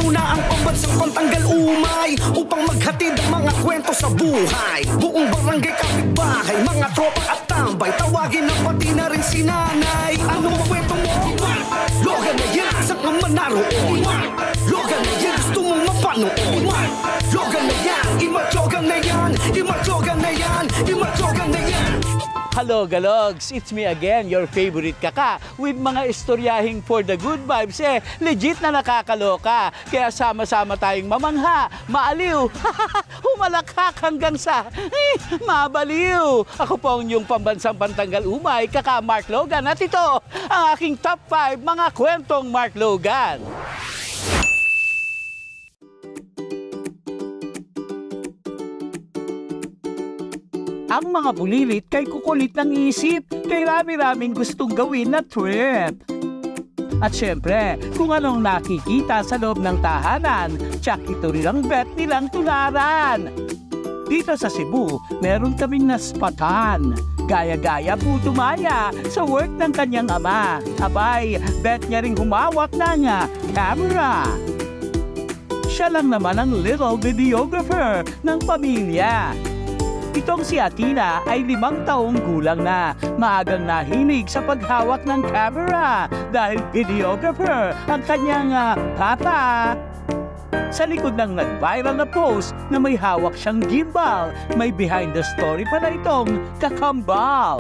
Narito na ang pambansang pantanggal umay upang maghatid ang mga kwento sa buhay. Buong barangay, kapitbahay, mga tropa at tambay, tawagin na pati na rin si nanay. Anong kwento mo? Logan na yan, saan ka man naroon? Logan na yan, gusto mong mapanood? Logan na yan, imatyogan na yan, imatyogan na yan, imatyogan na yan. Hello, Galogs! It's me again, your favorite kaka, with mga istoryahing for the good vibes. Legit na nakakaloka. Kaya sama-sama tayong mamangha, maaliw, humalakhak hanggang sa mabaliw. Ako po ang inyong pambansang pantanggal umay, kaka Mark Logan. At ito, ang aking top 5 mga kwentong Mark Logan. Ang mga bulilit kay kukulit ng isip, kay rami-raming gustong gawin na trip. At syempre, kung anong nakikita sa loob ng tahanan, tsak ito rin ang bet nilang tularan. Dito sa Cebu, meron kaming naspatan. Gaya-gaya Puto Maya sa work ng kanyang ama. Abay, bet niya ring humawak ng camera. Siya lang naman ang little videographer ng pamilya. Itong si Athena ay 5 taong gulang na. Maagang nahilig sa paghawak ng camera dahil videographer ang kanyang papa. Sa likod ng nag-viral na post na may hawak siyang gimbal, may behind the story pala itong kakambal.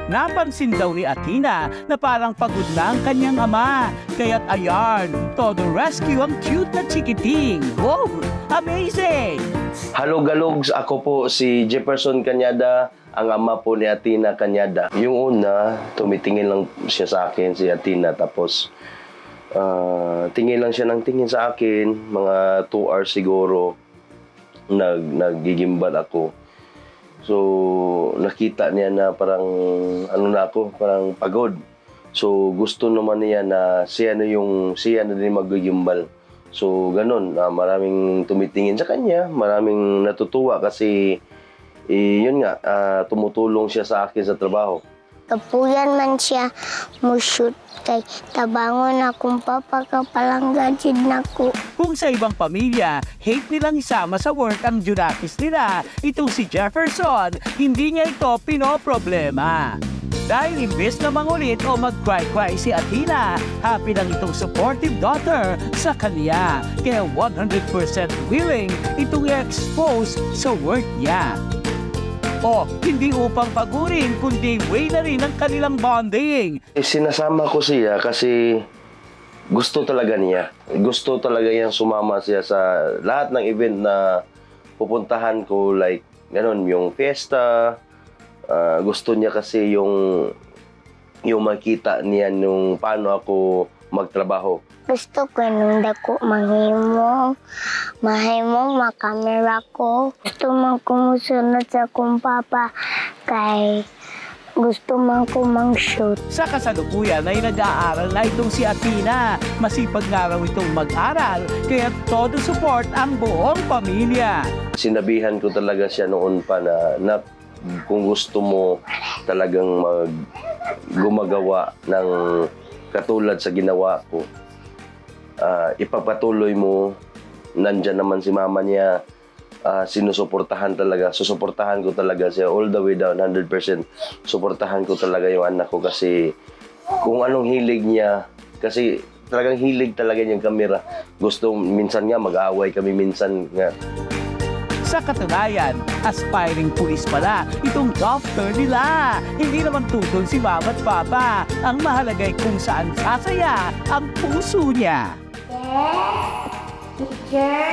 Napansin daw ni Athena na parang pagod na ang kanyang ama. Kaya't ayan, to the rescue ang cute na chikiting. Wow! Amazing! Hello Galogs, ako po si Jefferson Cañada, ang ama po ni Athena Cañada. Yung una, tumitingin lang siya sa akin, si Athena, tapos tingin lang siya ng tingin sa akin, mga 2 hours siguro, naggigimbal ako. So, nakita niya na parang, parang pagod. So, gusto naman niya na siya na din maggigimbal. So, ganun, maraming tumitingin sa kanya, maraming natutuwa kasi, yun nga, tumutulong siya sa akin sa trabaho. Kapuyan man siya mo shoot kay tabangon akong papakapalanggajid na ko. Kung sa ibang pamilya, hate nilang isama sa work ang Junakis nila, itong si Jefferson, hindi niya ito pinoproblema. Dahil imbes na mangulit o mag-cry-cry si Athena, happy lang itong supportive daughter sa kanya. Kaya 100% willing itong i-expose sa work niya. O, hindi upang pagurin, kundi way na rin ang kanilang bonding. Sinasama ko siya kasi gusto talaga niya. Gusto talaga niyang sumama siya sa lahat ng event na pupuntahan ko, like, ganun, yung fiesta. Gusto niya kasi yung makita niya nung paano ako magtrabaho. Gusto ko nung dako mahimong makamera ko. Gusto man kumusunod sa akong papa kay gusto man ko mang-shoot. Sa kasalukuyan ay nag-aaral na itong si Athena. Masipag nga raw itong mag-aral, kaya todo support ang buong pamilya. Sinabihan ko talaga siya noon pa na kung gusto mo talagang gumagawa ng katulad sa ginawa ko, ipapatuloy mo, nandyan naman si mama niya, sinusuportahan talaga, susuportahan ko talaga siya all the way down, 100%. Suportahan ko talaga yung anak ko kasi kung anong hilig niya, kasi talagang hilig talaga niyang kamera. Gusto, minsan nga mag-away kami, minsan nga. Sa katunayan, aspiring police pala itong doctor nila. Hindi naman tutol si mama at papa. Ang mahalagay kung saan sasaya ang puso niya. Teacher,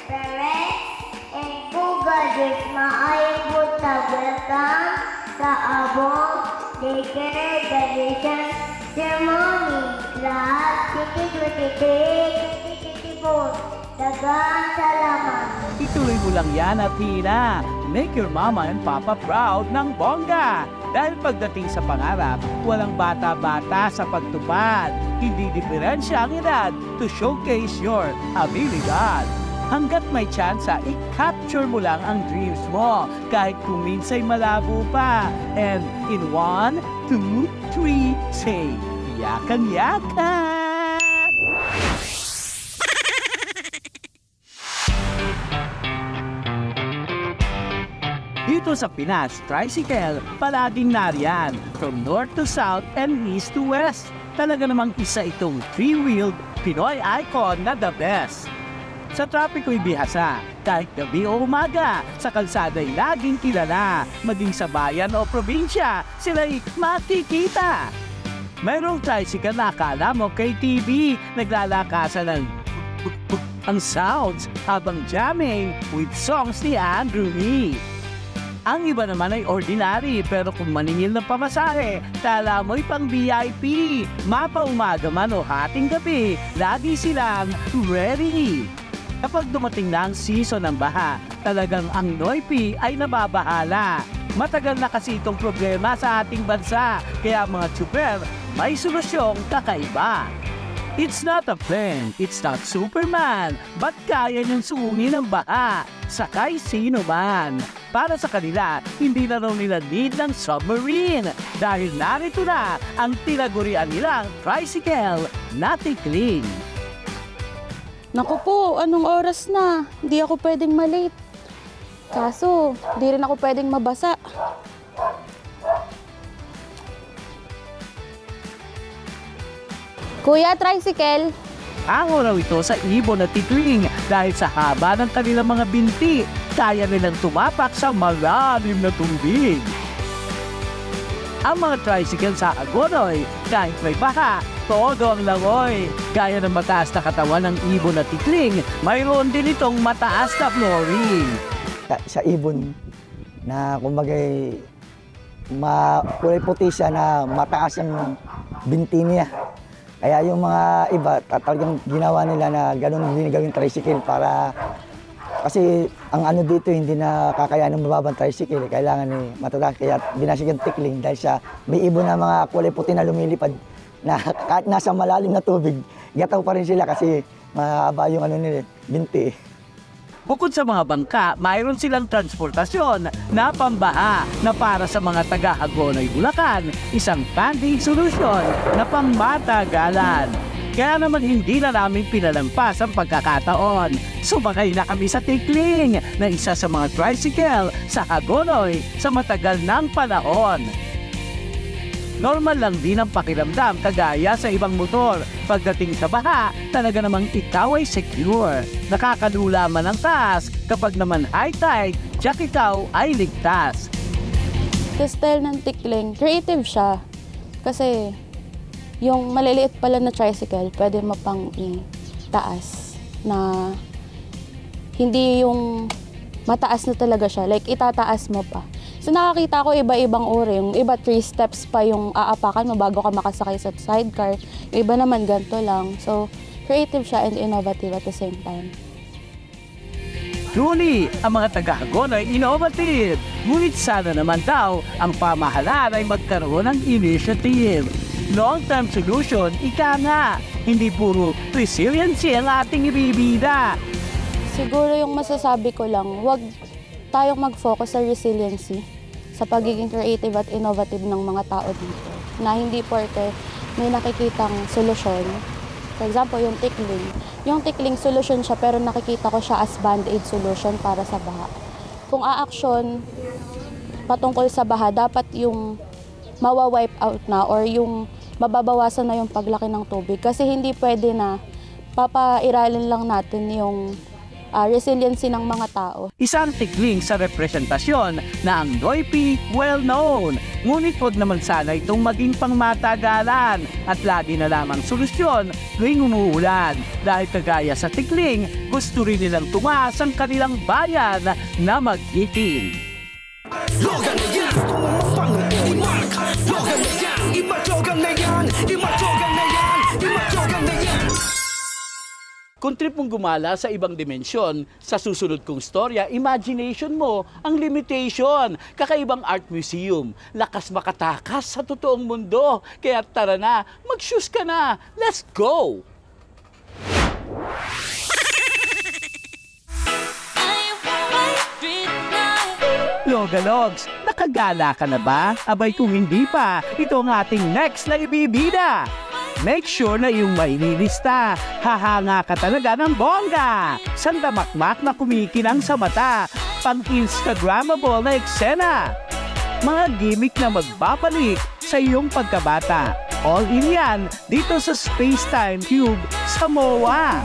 parents, and Google maayong welcome sa abong daycare graduation ceremony. Class, dagang salamat. Ituloy mo lang yan, Athena. Make your mama and papa proud ng bongga. Dahil pagdating sa pangarap, walang bata-bata sa pagtupad. Hindi diferensya ang edad to showcase your abilidad. Hanggat may tsansa, i-capture mo lang ang dreams mo kahit kung minsay malabo pa. And in 1, 2, 3, say, yakan-yakan! Dito sa Pinas, tricycle, palaging nariyan, from north to south and east to west. Talaga namang isa itong three-wheeled Pinoy icon na the best. Sa trapiko'y bihasa, kahit gabi o umaga, sa kalsada'y laging kilala, maging sa bayan o probinsya, sila'y makikita. Mayroong tricycle na akala mo kay TV, naglalakasan ng ang sounds habang jamming with songs ni Andrew Lee. Ang iba naman ay ordinary, pero kung maningil ng pamasahe, kala mo'y pang VIP. Mapaumaga man o hating gabi, lagi silang ready. Kapag dumating na ang season ng baha, talagang ang Noypi ay nababahala. Matagal na kasi itong problema sa ating bansa, kaya mga tsuper, may solusyong kakaiba. It's not a plane, it's not Superman, but kaya niyang suungin ang baha, sakay sino man. Para sa kanila, hindi na raw nila need ng submarine dahil narito na ang tinagurian nilang tricycle na tikling. Naku po, anong oras na? Hindi ako pwedeng malate. Kaso, di rin ako pwedeng mabasa. Kuya, tricycle. Ako raw ito sa ibon at tikling dahil sa haba ng kanilang mga binti, kaya nilang tumapak sa malalim na tubig. Ang mga tricycle sa Agonoy, kahit may baha, todo ang langoy. Gaya ng mataas na katawan ng ibon at tikling, mayroon din itong mataas na flooring. Sa ibon na kumbagay kulay puti siya na mataas ang binti niya. Kaya yung mga iba, talagang ginawa nila na gano'n din gawing tricycle para kasi ang ano dito hindi na kakayanin ng mababang tricycle. Kailangan matataas kaya binasig ang tikling dahil sa may ibon na mga kulay puti na lumilipad na kahit nasa malalim na tubig, gataw pa rin sila kasi mahaba yung ano nila, binti. Bukod sa mga bangka, mayroon silang transportasyon na pambaha na para sa mga taga-Hagonoy, Bulacan, isang funding solusyon na pangmatagalan. Kaya naman hindi na namin pinalampas ang pagkakataon. Sumakay na kami sa tikling na isa sa mga tricycle sa Hagonoy sa matagal ng panahon. Normal lang din ang pakiramdam kagaya sa ibang motor. Pagdating sa baha, talaga namang ikaw ay secure. Nakakalula man ang taas, kapag naman high tide, tiyak ikaw ay ligtas. Sa style ng tikling, creative siya. Kasi yung maliliit pala na tricycle, pwede mo pang itaas na hindi yung mataas na talaga siya. Like itataas mo pa. So nakakita ko iba-ibang uri. Yung iba 3 steps pa yung aapakan mo bago ka makasakay sa sidecar. Yung iba naman ganito lang. So creative siya and innovative at the same time. Truly, ang mga taga-Hagonoy ay innovative. Ngunit sana naman daw ang pamahalaan ay magkaroon ng initiative. Long-term solution, ika nga. Hindi puro resiliency ang ating ibibida. Siguro yung masasabi ko lang, wag tayong mag-focus sa resiliency, sa pagiging creative at innovative ng mga tao dito. Na hindi porke may nakikitang solusyon. For example, yung tikling. Yung tikling solution siya pero nakikita ko siya as band-aid solution para sa baha. Kung a-action patungkol sa baha, dapat yung mawa-wipe out na or yung mababawasan na yung paglaki ng tubig. Kasi hindi pwede na papairalin lang natin yung resiliency ng mga tao. Isang tikling sa representasyon na ang Noypi well-known. Ngunit huwag naman sana itong maging pangmatagalan at lagi na lamang solusyon tuwing umuulan. Dahil kagaya sa tikling, gusto rin nilang tumaas ang kanilang bayan na mag-iting. Logan na yan, gusto mong mapangon i-mark. Logan na yan, imatyogan na yan, imatyogan na yan, imatyogan na yan. Kung trip mong gumala sa ibang dimensyon, sa susunod kong storya, imagination mo ang limitation. Kakaibang art museum, lakas makatakas sa totoong mundo. Kaya tara na, mag-shoes ka na, let's go! Logalogs, nakagala ka na ba? Abay kung hindi pa, ito ang ating next na ibibida. Make sure na yung may nilista. Hahanga ka talaga ng bongga. Sandamakmak na kumikinang sa mata. pang-Instagrammable na eksena. Mga gimmick na magbabalik sa iyong pagkabata. All in yan dito sa Space Time Cube sa MOA.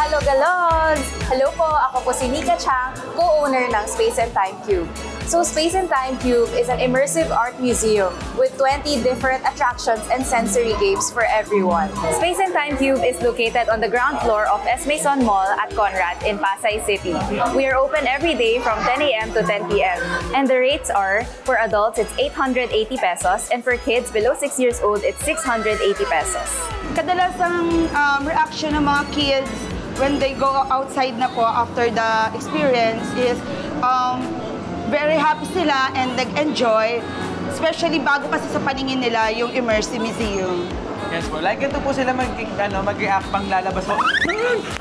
Hello, Galogs! Hello po, ako po si Nika Chang, co-owner ng Space and Time Cube. So Space and Time Cube is an immersive art museum with 20 different attractions and sensory games for everyone. Space and Time Cube is located on the ground floor of S. Maison Mall at Conrad in Pasay City. We are open every day from 10 a.m. to 10 p.m. And the rates are, for adults, it's 880 pesos, and for kids below 6 years old, it's 680 pesos. Kadalasang reaction ng mga kids when they go outside na po after the experience is very happy sila and nag-enjoy, especially bago kasi sa paningin nila yung immersive museum. Yes po, like ito po sila mag-react pang lalabas po.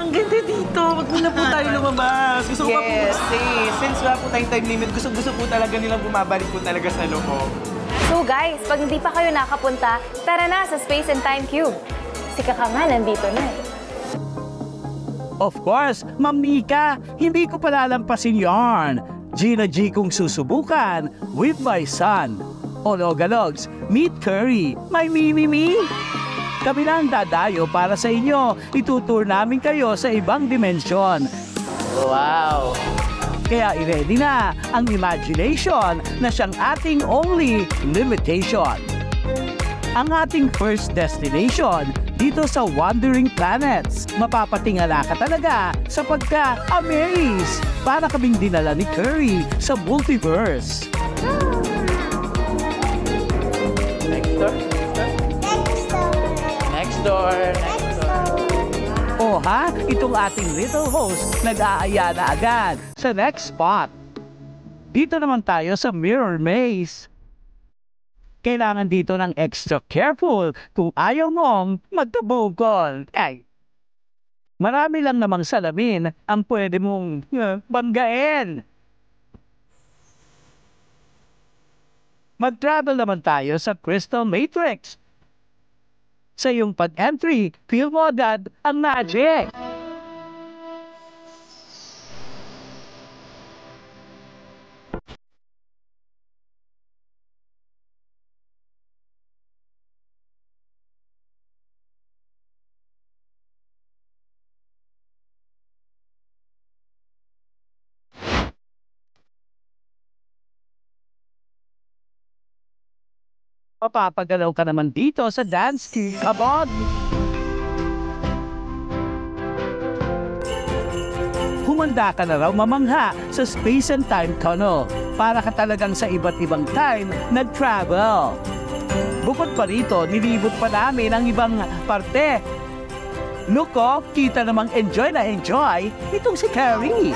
Ang ganda dito, wag muna po tayo lumabas. Gusto ko pa po stay. Since wala po tayong time limit, gusto po talaga nilang bumabalik po talaga sa loob. So guys, pag hindi pa kayo nakapunta, tara na sa Space and Time Cube. Si Kaka nga nandito na eh. Of course, Ma'am Nika, hindi ko palalampasin yarn. Gina G kong susubukan with my son. Olo Galogs, meet Curry, my mimi-me. Kami lang dadayo para sa inyo. Itutur namin kayo sa ibang dimensyon. Wow! Kaya i-ready na ang imagination na siyang ating only limitation. Ang ating first destination dito sa Wandering Planets. Mapapatingala ka talaga sa pagka-amaze para kaming dinala ni Curry sa multiverse. Next door. Next door. Oh ha? Itong ating little host nag-aaya na agad sa next spot. Dito naman tayo sa Mirror Maze. Kailangan dito ng extra careful kung ayaw mong magtabukol. Ay, marami lang namang salamin ang pwede mong banggain. Mag-travel naman tayo sa Crystal Matrix. Sa iyong pag-entry, feel mo agad ang magic. Papapagalaw ka naman dito sa dance team abroad. Humanda ka na raw mamangha sa Space and Time Tunnel para ka talagang sa iba't ibang time nag-travel. Bukod pa rito, nilibot pa namin ang ibang parte. Look ko, kita namang enjoy na enjoy itong si Carrie.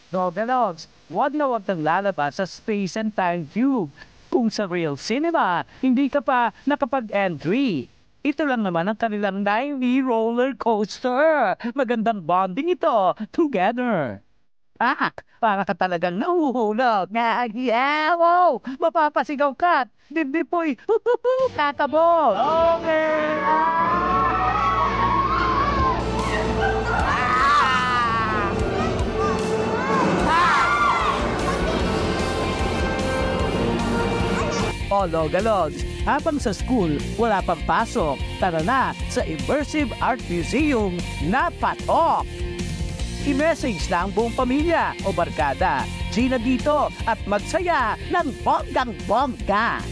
No, Galogs, wag na wag kang lalabas sa Space and Time Cube. Kung sa real cinema, hindi ka pa nakapag-entry. Ito lang naman ang kanilang 9D roller coaster. Magandang bonding ito together. Para ka talagang nahuhulog. Wow! Mapapasigaw ka. Dibdipoy. Kakabol. Okay. Olo Galogs, habang sa school wala pang pasok, tara na sa Immersive Art Museum na patok! I-message na ang buong pamilya o barkada. Gina dito at magsaya ng bonggang-bongga!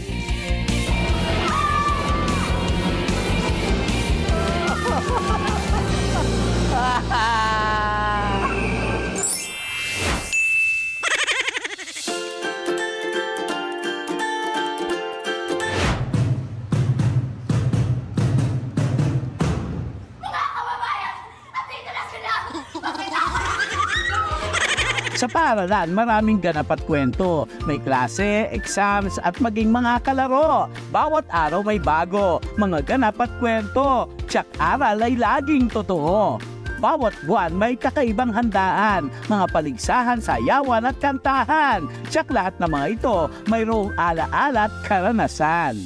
Sa paaralan, maraming ganap at kwento. May klase, exams at maging mga kalaro. Bawat araw may bago, mga ganap at kwento. Tsak aral ay laging totoo. Bawat buwan may kakaibang handaan, mga paligsahan, sayawan at kantahan. Tsak lahat ng mga ito mayroong alaala at karanasan.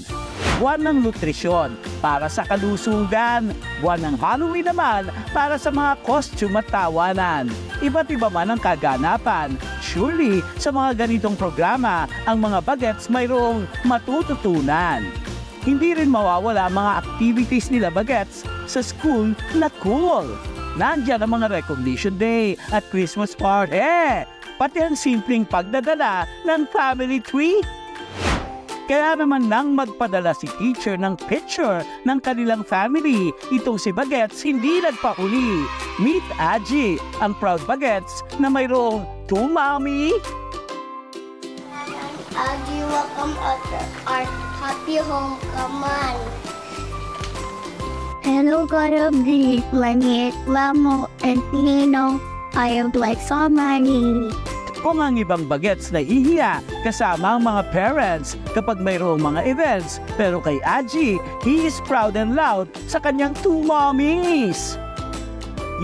Buwan ng nutrisyon para sa kalusugan. Buwan ng Halloween naman para sa mga costume at tawanan. Iba't iba man ang kaganapan. Surely, sa mga ganitong programa, ang mga bagets mayroong matututunan. Hindi rin mawawala ang mga activities nila bagets sa school na cool. Nandiyan ang mga recognition day at Christmas party. Pati ang simpleng pagdadala ng family tree. Kaya naman nang magpadala si teacher ng picture ng kanilang family, itong si Bagets hindi nagpauli. Meet Aji, ang proud Bagets na mayroong 2 mommy. Aji, welcome to our happy homecoming. Hello, God of the planet, Lamo, and Nino. I am like so many. Kung ang ibang bagets na ihiya kasama ang mga parents kapag mayroong mga events. Pero kay Aji, he is proud and loud sa kanyang 2 mommies.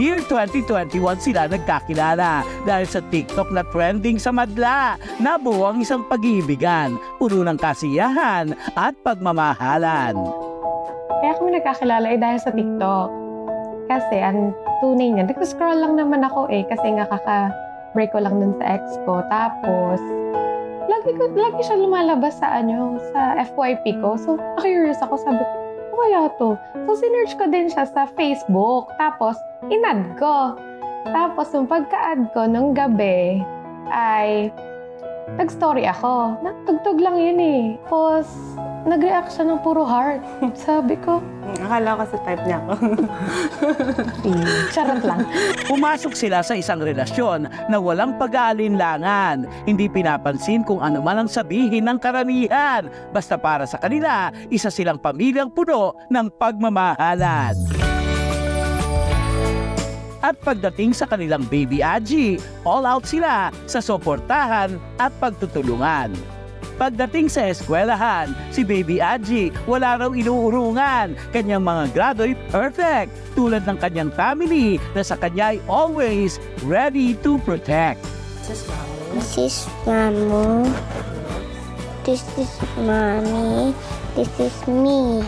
Year 2021 sila nagkakilala dahil sa TikTok na trending sa madla. Nabuo ang isang pag-iibigan, puno ng kasiyahan at pagmamahalan. Kaya kami nagkakilala dahil sa TikTok. Kasi ang tunay niya, nag-scroll lang naman ako kasi nga kaka-break ko lang dun sa ex ko. Tapos, lagi siya lumalabas sa FYP ko. So, curious ako, sabi ko, kaya to? So, sinearch ko din siya sa Facebook. Tapos, in-add ko. Tapos, yung pagka-add ko nung gabi, ay nag-story ako. Tugtog lang yun Tapos, nag-react siya ng puro heart. Sabi ko, akala ko sa type niya ako. Charot lang. Pumasok sila sa isang relasyon na walang pag-aalinlangan. Hindi pinapansin kung ano man ang sabihin ng karamihan. Basta para sa kanila, isa silang pamilyang puno ng pagmamahalan. At pagdating sa kanilang baby Aji, all out sila sa suportahan at pagtutulungan. Pagdating sa eskwelahan, si Baby Aji wala raw inuurungan. Kanyang mga grado ay perfect, tulad ng kanyang family na sa kanya ay always ready to protect. This is Mamu. This is Mommy. This is me,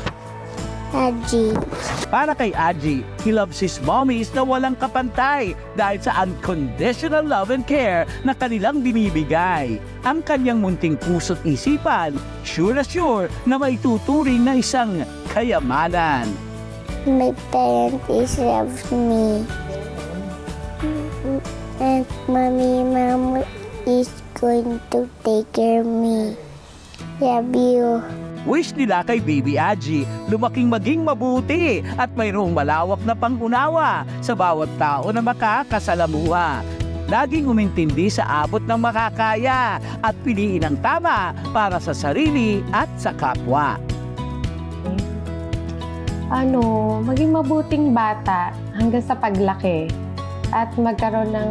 Aji. Para kay Aji, he loves his mommies na walang kapantay dahil sa unconditional love and care na kanilang binibigay. Ang kanyang munting puso't isipan, sure na maituturing na isang kayamanan. My parents love me. And Mama is going to take care of me. Love you. Wish nila kay Baby Aji lumaking maging mabuti at mayroong malawak na pangunawa sa bawat tao na makakasalamuha. Laging umintindi sa abot ng makakaya at piliin ang tama para sa sarili at sa kapwa. Maging mabuting bata hanggang sa paglaki at magkaroon ng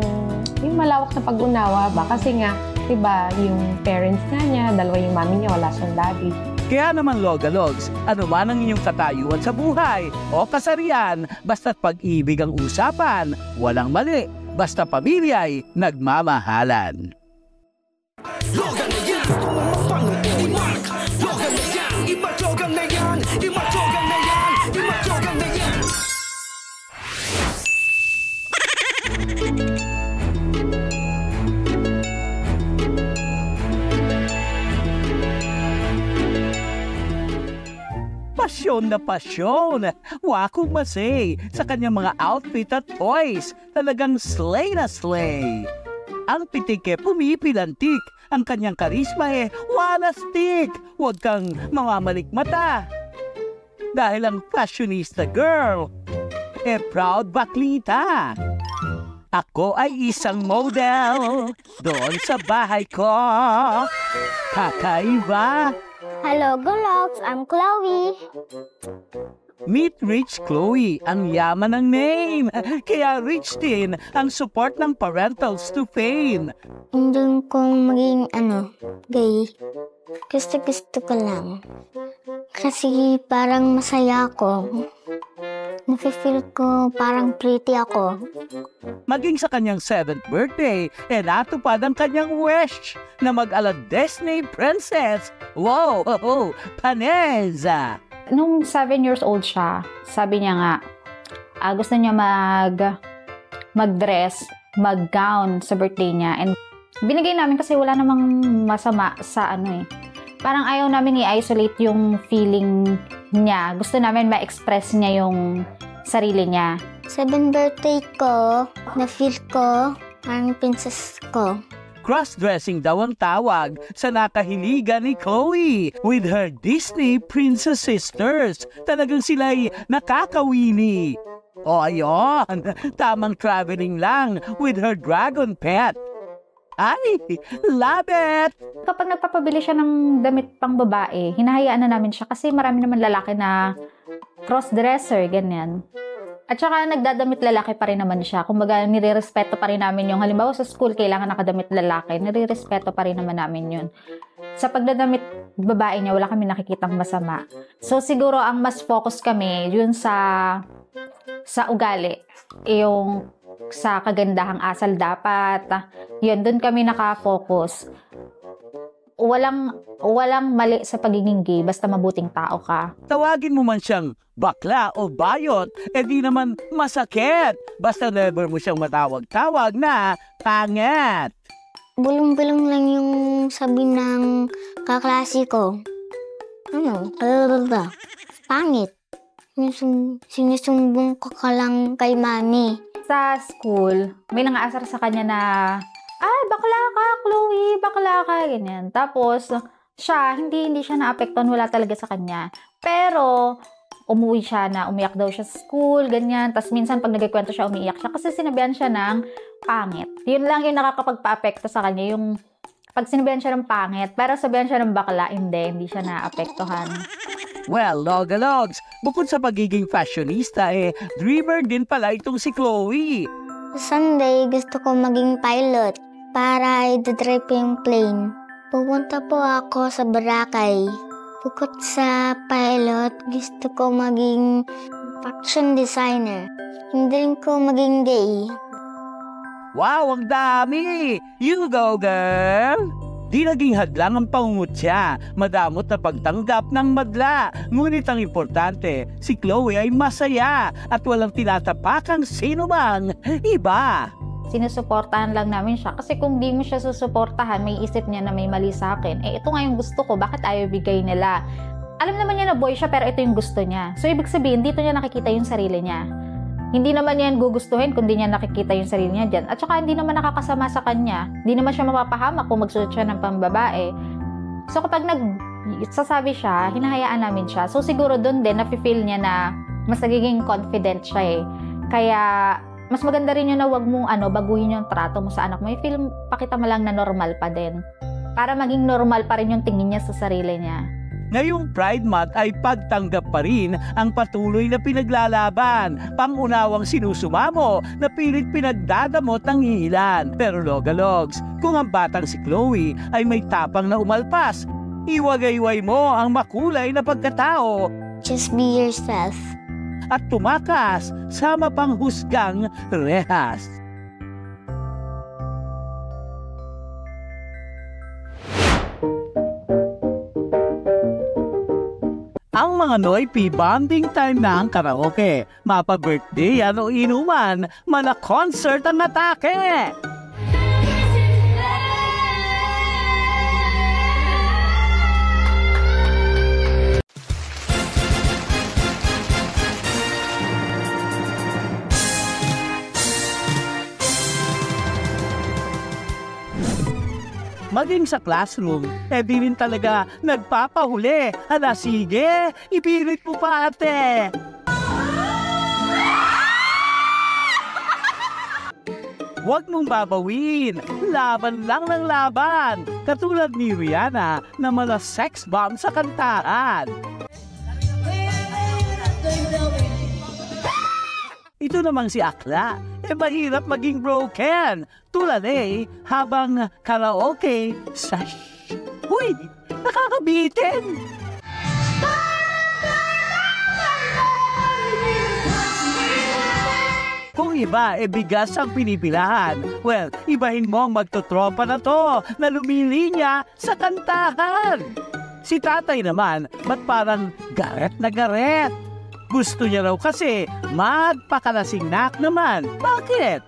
malawak na pag-unawa ba? Kasi nga, diba, yung parents niya, dalawa yung mami niya, wala siyang daddy. Kaya naman Logalogs, ano man ang inyong katayuan sa buhay o kasarian, basta't pag-ibig ang usapan, walang mali, basta pamilya'y nagmamahalan. Logan na yan, gusto mo mapanood i-mark. Logan na yan, iba-logan na yan, iba-logan na yan, iba-logan na yan. Pasyon na pasyon! Wakong masay sa kanyang mga outfit at toys. Talagang slay na slay. Ang pitik pumipilantik. Ang kanyang karisma wala stick. Huwag kang mamamalik mata. Dahil ang fashionista girl, proud baklita. Ako ay isang model doon sa bahay ko. Kakaiba. Hello, Gologs. I'm Chloe. Meet Rich Chloe, ang yaman ng name. Kaya rich din ang support ng parentals to Fane. Hindi kong maging gay. Gusto ko lang. Kasi parang masaya ako. Nafe-feel ko parang pretty ako. Maging sa kanyang 7th birthday, natupad ang kanyang wish na mag-ala Disney princess. Wow! Paneza! Nung 7 years old siya, sabi niya nga, gusto niya mag-dress, mag-gown sa birthday niya. And binigay namin kasi wala namang masama sa Parang ayaw namin i-isolate yung feeling niya. Gusto namin ma-express niya yung sarili niya. 7th birthday ko, na-feel ko parang princess ko. Cross-dressing daw ang tawag sa nakahiligan ni Chloe with her Disney princess sisters. Talagang sila'y nakakawili. O ayun, tamang traveling lang with her dragon pet. Ay, love it! Kapag nagpapabili siya ng damit pang babae, hinahayaan na namin siya kasi marami naman lalaki na cross-dresser, ganyan. At saka nagdadamit lalaki pa rin naman siya. Kumbaga, nire-respeto pa rin namin yung, halimbawa sa school, kailangan nakadamit lalaki, nire-respeto pa rin naman namin yun. Sa pagdadamit babae niya, wala kami nakikitang masama. So, siguro ang mas focus kami, yun sa ugali. Yung sa kagandahang asal dapat. Yun, dun kami nakafocus. Walang mali sa pagiging gay, basta mabuting tao ka. Tawagin mo man siyang bakla o bayot, di naman masakit. Basta never mo siyang matawag-tawag na pangit. Bulong-bulong lang yung sabi ng kaklase ko. Pangit. Sinusumbong ko ka lang kay mami. Sa school, may nangaasar sa kanya na, bakla ka, Chloe, bakla ka, ganyan. Tapos, siya, hindi siya naapektuhan, wala talaga sa kanya. Pero, umuwi siya na, umiyak daw siya sa school, ganyan. Tapos, minsan, pag nagkikwento siya, umiiyak siya kasi sinabihan siya ng pangit. Yun lang yung nakakapagpa-apekto sa kanya, yung pag sinabihan siya ng pangit, pero sabihan siya ng bakla, hindi siya naapektuhan. Well, Logalogs, bukod sa pagiging fashionista, dreamer din pala itong si Chloe. Sunday, gusto ko maging pilot para i-drive yung plane. Pupunta po ako sa Boracay. Bukod sa pilot, gusto ko maging fashion designer. Hindi ko maging gay. Wow, ang dami! You go, girl! Di naging hadlang ang pangungutya, madamot na pagtanggap ng madla. Ngunit ang importante, si Chloe ay masaya at walang tinatapakang sino bang iba. Sinusuportahan lang namin siya kasi kung di mo siya susuportahan, may isip niya na may mali sa akin. Ito nga yung gusto ko, bakit ayaw bigay nila? Alam naman niya na boy siya pero ito yung gusto niya. So ibig sabihin, dito niya nakikita yung sarili niya. Hindi naman yan gugustuhin kung di niya nakikita yung sarili niya dyan. At saka hindi naman nakakasama sa kanya. Hindi naman siya mapapahamak kung magsuot siya ng pambabae. So kapag nagsasabi siya, hinahayaan namin siya. So siguro doon din, nafe-feel niya na mas nagiging confident siya Kaya mas maganda rin yun na wag mong baguhin yung trato mo sa anak mo. I-feel, pakita mo lang na normal pa din. Para maging normal pa rin yung tingin niya sa sarili niya. Ngayong Pride Month ay pagtanggap pa rin ang patuloy na pinaglalaban, pangunawang sinusumamo na pilit pinagdadamot ng ilan. Pero Logalogs, kung ang batang si Chloe ay may tapang na umalpas, iwagayway mo ang makulay na pagkatao. Just be yourself. At tumakas sa mapanghusgang rehas. Ang mga Noypi, bonding time na ang karaoke. Mapa-birthday o inuman, mana-concert ang atake. Maging sa classroom, di rin talaga nagpapahuli. Hala, sige, ipilit mo pa ate. Huwag mong babawin, laban lang ng laban. Katulad ni Rihanna na mala sex bomb sa kantahan. Ito namang si Akla, mahirap maging broken. Tulad habang karaoke sa Uy, nakakabitin! Kung iba, bigas ang pinipilahan. Well, ibahin mo ang magtotropa na to na lumilinya sa kantahan. Si tatay naman, ba't parang garet na garet? Gusto niya raw kasi magpakalasingnak naman. Bakit?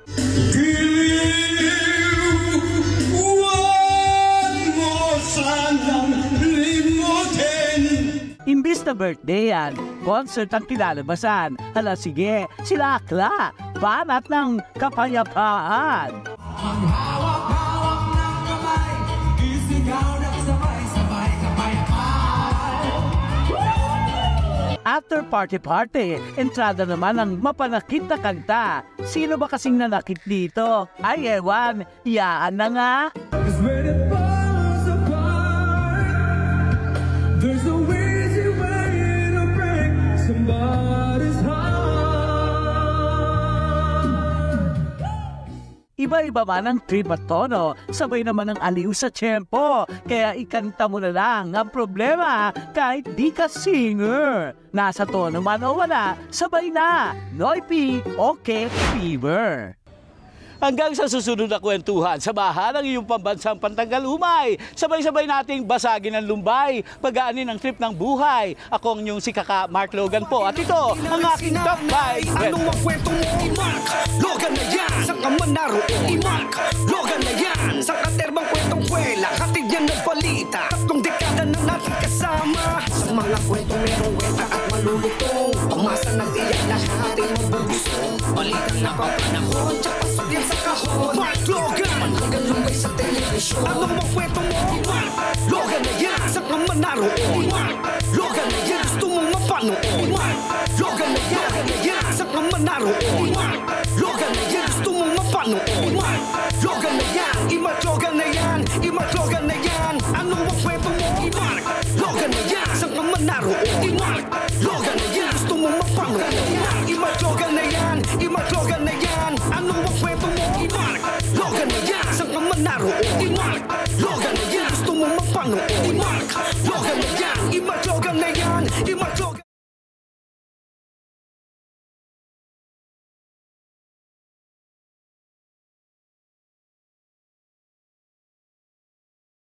Imbis na birthday yan, concert ang kinalabasan. Hala sige, sila Akla, banat ng kapayapaan. Ang hawak-hawak ng kamay, isigaw ng sabay-sabay kapayapaan. After party-party, entrada naman ng mapanakit na kanta. Sino ba kasing nanakit dito? Ay ewan, iyaan na nga. There's no easy way to break somebody's heart. Iba-iba man ang trip at tono, sabay naman ang aliw sa tiyempo. Kaya ikanta mo na lang ang problema kahit di ka singer. Nasa tono man o wala, sabay na. Noipy, okay, fever. Hanggang sa susunod na kwentuhan, samahan ang iyong pambansang pantanggal umay. Sabay-sabay nating basagin ang lumbay, pag-aanin ang trip ng buhay. Ako ang inyong si Kaka Mark Logan po. At ito ang aking top 5. Ano ang kwento mo? Mark Logan na yan. Saan ka man naroon? Mark Logan na yan. Sa katerbang kwentong kwela, hatid yan ng balita. 3 dekada na natin kasama. Sa mga kwentong merong weta at malulutong. Pumasa ng iyak lahat ay mabubusong. Balikan na papanahon, tsaka pasok yan sa kahon. Mark Logan, hanggang lumbay sa television. Ano ang kwento mo? Mark Logan na yan. Saan ka man naroon? Mark Logan na yan. Gusto mong mapanood? Mark Logan na yan. Saan ka man naroon? Mark Logan na yan. Gusto mong mapanood? Mark Logan na yan. Mark Logan na yan. Mark Logan na yan. Ano ang kwento mo? Mark Logan na yan. Saan ka man naroon?